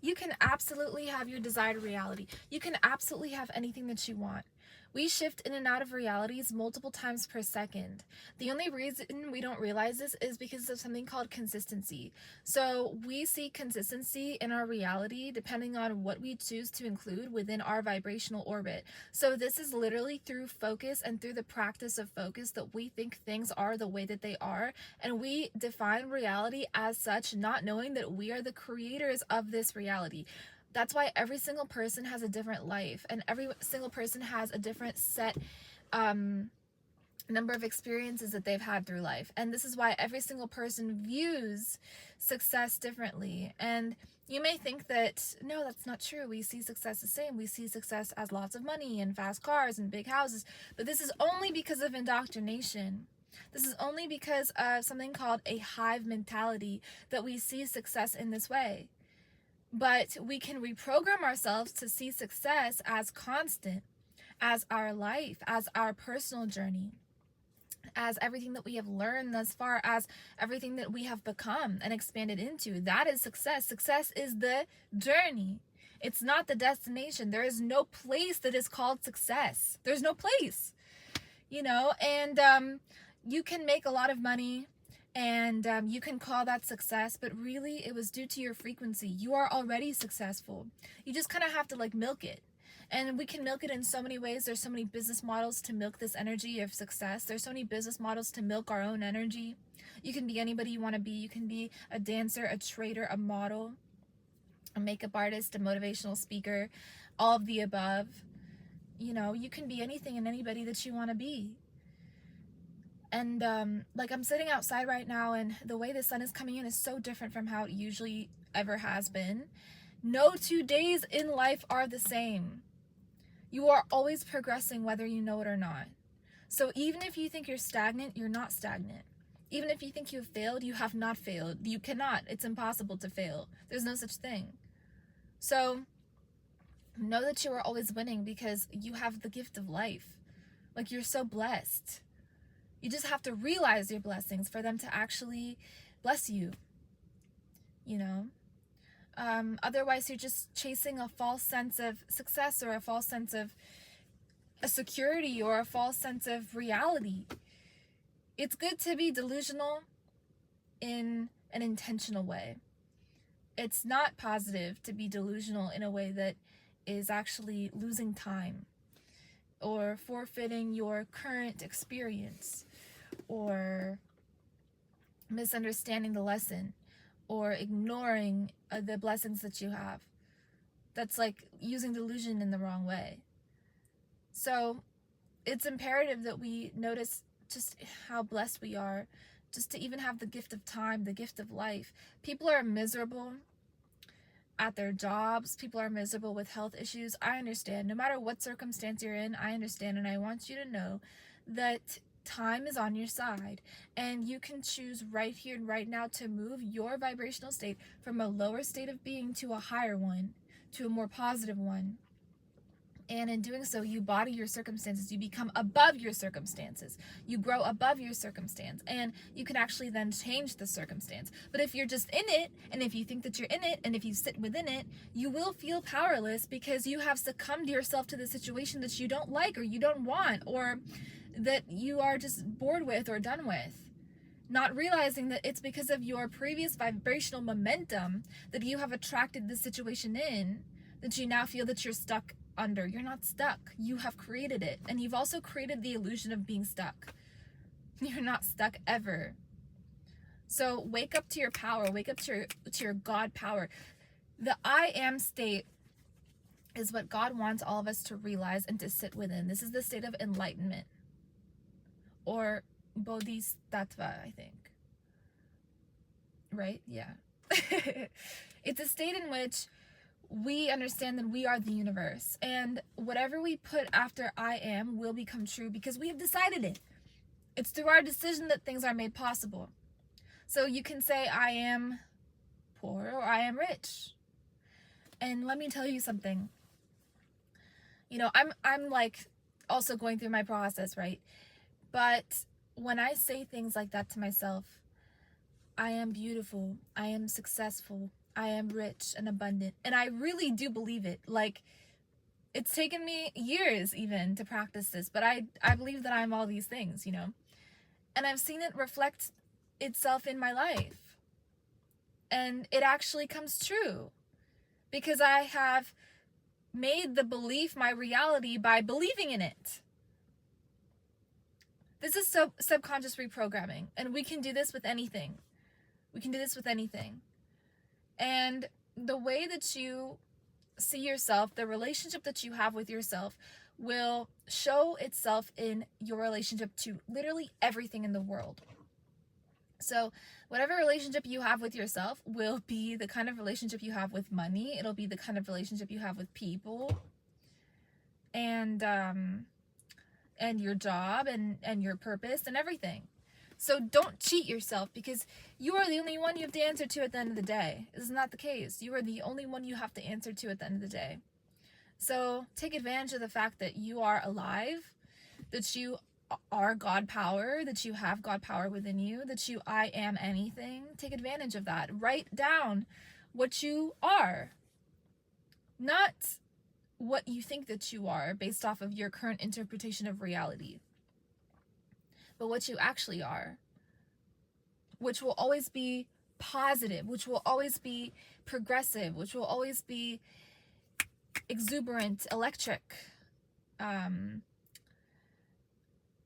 You can absolutely have your desired reality. You can absolutely have anything that you want. We shift in and out of realities multiple times per second. The only reason we don't realize this is because of something called consistency. So we see consistency in our reality depending on what we choose to include within our vibrational orbit. So this is literally through focus and through the practice of focus that we think things are the way that they are. And we define reality as such, not knowing that we are the creators of this reality. That's why every single person has a different life, and every single person has a different set number of experiences that they've had through life. And this is why every single person views success differently. And you may think that, no, that's not true. We see success the same. We see success as lots of money and fast cars and big houses. But this is only because of indoctrination. This is only because of something called a hive mentality that we see success in this way. But we can reprogram ourselves to see success as constant, as our life, as our personal journey, as everything that we have learned thus far, as everything that we have become and expanded into. That is success. Success is the journey. It's not the destination. There is no place that is called success. There's no place, and you can make a lot of money, and you can call that success, but really it was due to your frequency. You are already successful. You just kind of have to milk it. And we can milk it in so many ways. There's so many business models to milk this energy of success. There's so many business models to milk our own energy. You can be anybody you want to be. You can be a dancer, a trader, a model, a makeup artist, a motivational speaker, all of the above. You can be anything and anybody that you want to be. And I'm sitting outside right now, and the way the sun is coming in is so different from how it usually ever has been. No 2 days in life are the same. You are always progressing whether you know it or not. So even if you think you're stagnant, you're not stagnant. Even if you think you have failed, you have not failed. You cannot. It's impossible to fail. There's no such thing. So know that you are always winning because you have the gift of life. You're so blessed. You just have to realize your blessings for them to actually bless you, Otherwise, you're just chasing a false sense of success, or a false sense of a security, or a false sense of reality. It's good to be delusional in an intentional way. It's not positive to be delusional in a way that is actually losing time, or forfeiting your current experience, or misunderstanding the lesson, or ignoring the blessings that you have. That's using delusion in the wrong way. So it's imperative that we notice just how blessed we are, just to even have the gift of time, the gift of life. People are miserable at their jobs. People are miserable with health issues. I understand. No matter what circumstance you're in, I understand. And I want you to know that time is on your side, and you can choose right here and right now to move your vibrational state from a lower state of being to a higher one, to a more positive one. And in doing so, you body your circumstances. You become above your circumstances. You grow above your circumstance, and you can actually then change the circumstance. But if you're just in it, and if you think that you're in it, and if you sit within it, you will feel powerless because you have succumbed yourself to the situation that you don't like, or you don't want, or that you are just bored with or done with. Not realizing that it's because of your previous vibrational momentum that you have attracted this situation in, that you now feel that you're stuck under. You're not stuck. You have created it. And you've also created the illusion of being stuck. You're not stuck ever. So wake up to your power. Wake up to your God power. The I am state is what God wants all of us to realize and to sit within. This is the state of enlightenment, or bodhisattva, I think. Right? Yeah. It's a state in which we understand that we are the universe, and whatever we put after I am will become true because we have decided it. It's through our decision that things are made possible. So you can say I am poor or I am rich. And let me tell you something. I'm also going through my process, right? But when I say things like that to myself, I am beautiful, I am successful, I am rich and abundant. And I really do believe it. Like, it's taken me years even to practice this, but I believe that I'm all these things, you know. And I've seen it reflect itself in my life. And it actually comes true because I have made the belief my reality by believing in it. This is subconscious reprogramming, and we can do this with anything. We can do this with anything. And the way that you see yourself, the relationship that you have with yourself, will show itself in your relationship to literally everything in the world. So whatever relationship you have with yourself will be the kind of relationship you have with money. It'll be the kind of relationship you have with people, and your job, and your purpose, and everything. So don't cheat yourself, because you are the only one you have to answer to at the end of the day. This is not the case. You are the only one you have to answer to at the end of the day. So take advantage of the fact that you are alive, that you are God power, that you have God power within you, that you I am anything. Take advantage of that. Write down what you are, not what you think that you are based off of your current interpretation of reality, but what you actually are, which will always be positive, which will always be progressive, which will always be exuberant, electric,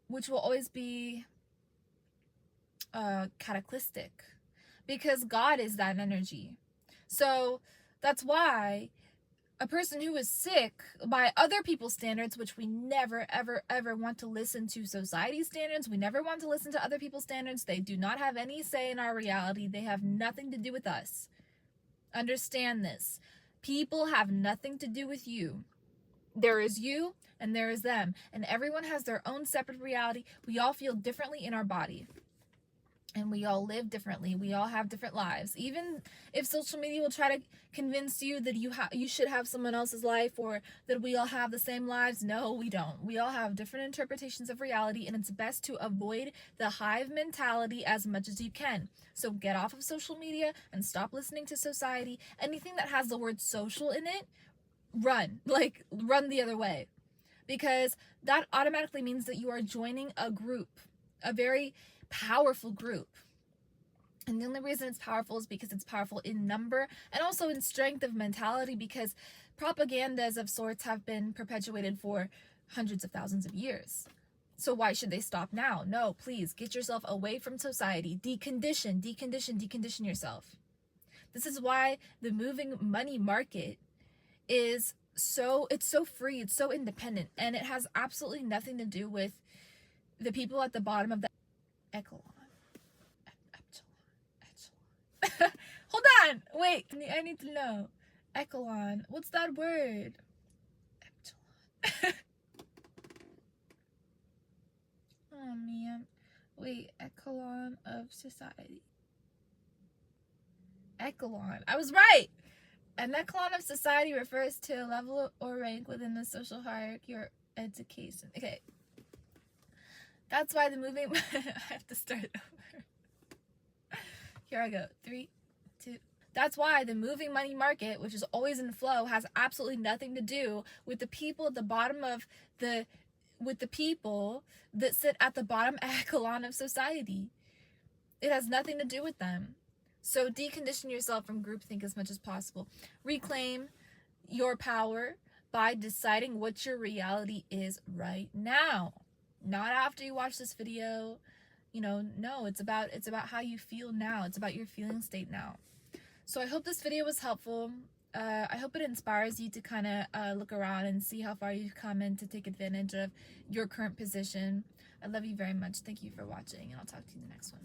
which will always be cataclysmic, because God is that energy. So that's why a person who is sick by other people's standards, which we never, ever, ever want to listen to society's standards. We never want to listen to other people's standards. They do not have any say in our reality. They have nothing to do with us. Understand this. People have nothing to do with you. There is you and there is them. And everyone has their own separate reality. We all feel differently in our body. And we all live differently. We all have different lives. Even if social media will try to convince you that you should have someone else's life, or that we all have the same lives, no, we don't. We all have different interpretations of reality, and it's best to avoid the hive mentality as much as you can. So get off of social media and stop listening to society. Anything that has the word social in it, run the other way, because that automatically means that you are joining a group, a very powerful group. And the only reason it's powerful is because it's powerful in number and also in strength of mentality, because propagandas of sorts have been perpetuated for hundreds of thousands of years. So why should they stop now? No, please get yourself away from society. Decondition yourself. This is why the moving money market is so free, it's so independent, and it has absolutely nothing to do with the people at the bottom of the echelon. Hold on, wait, I need to know. Echelon, what's that word? Oh man, wait, echelon of society. Echelon, I was right. An echelon of society refers to a level or rank within the social hierarchy or education. Okay. That's why the moving... I have to start over. Here I go. 3, 2... That's why the moving money market, which is always in flow, has absolutely nothing to do with the people at the bottom of the... with the people that sit at the bottom echelon of society. It has nothing to do with them. So decondition yourself from groupthink as much as possible. Reclaim your power by deciding what your reality is right now. Not after you watch this video. No, it's about how you feel now. It's about your feeling state now. So I hope this video was helpful. I hope it inspires you to kind of look around and see how far you've come and to take advantage of your current position. I love you very much. Thank you for watching, and I'll talk to you in the next one.